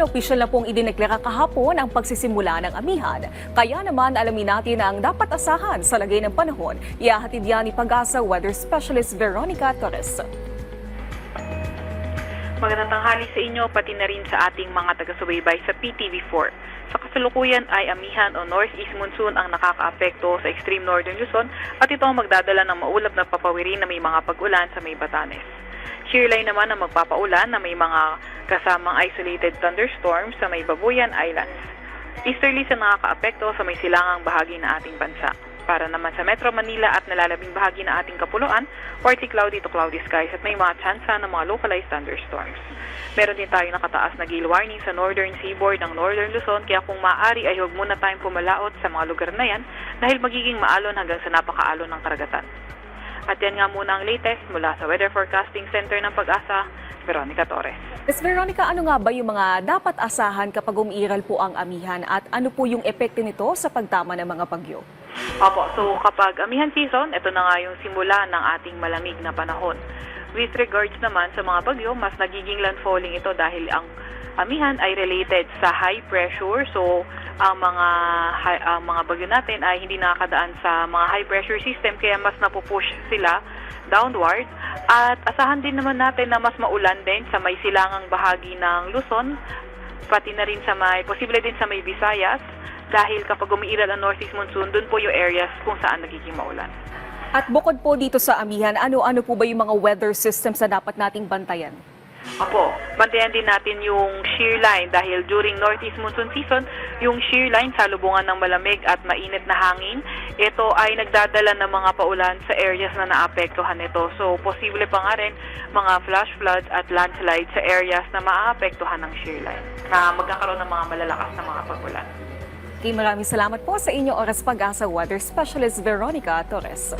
naman, opisyal na pong idineklara kahapon ang pagsisimula ng amihan. Kaya naman alamin natin ang dapat asahan sa lagay ng panahon. Ihahatid yan ni Pag-asa Weather Specialist Veronica Torres. Magandang tanghali sa inyo pati na rin sa ating mga taga-subaybay sa PTV4. Sa kasalukuyan ay amihan o northeast monsoon ang nakakaapekto sa extreme northern Luzon at ito ang magdadala ng maulap na papawirin na may mga pag-ulan sa may Batanes. Shearline naman ang magpapaulan na may mga kasamang isolated thunderstorms sa may Babuyan Islands. Easterlies ang nakakaapekto sa may silangang bahagi ng ating bansa. Para naman sa Metro Manila at nalalabing bahagi ng ating kapuluan, partly cloudy to cloudy skies at may mga tsansa ng mga localized thunderstorms. Meron din tayong nakataas na gale warning sa northern seaboard ng northern Luzon, kaya kung maaari ay huwag muna tayong pumalaot sa mga lugar na yan dahil magiging maalon hanggang sa napakaalon ng karagatan. At yan nga muna ang latest mula sa Weather Forecasting Center ng Pag-asa, Veronica Torres. Ms. Veronica, ano nga ba yung mga dapat asahan kapag umiiral po ang amihan at ano po yung epekto nito sa pagtama ng mga bagyo? Opo, so kapag amihan season, ito na nga yung simula ng ating malamig na panahon. With regards naman sa mga bagyo, mas nagiging landfalling ito dahil ang amihan ay related sa high pressure. So ang mga bagyo natin ay hindi nakakadaan sa mga high pressure system kaya mas napupush sila downward. At asahan din naman natin na mas maulan din sa may silangang bahagi ng Luzon, pati na rin sa posible din sa may Visayas dahil kapag umiiral ang northeast monsoon, dun po yung areas kung saan nagiging maulan. At bukod po dito sa amihan, ano-ano po ba yung mga weather systems na dapat nating bantayan? Opo, bantayan din natin yung shear line dahil during northeast monsoon season, yung shear line sa lubungan ng malamig at mainit na hangin, ito ay nagdadala ng mga paulan sa areas na naapektuhan nito. So, posible pa nga rin mga flash floods at landslides sa areas na maaapektuhan ng shear line na magkakaroon ng mga malalakas na mga pag-ulan. Okay, maraming salamat po sa inyong oras, Pag-asa Weather Specialist Veronica Torres.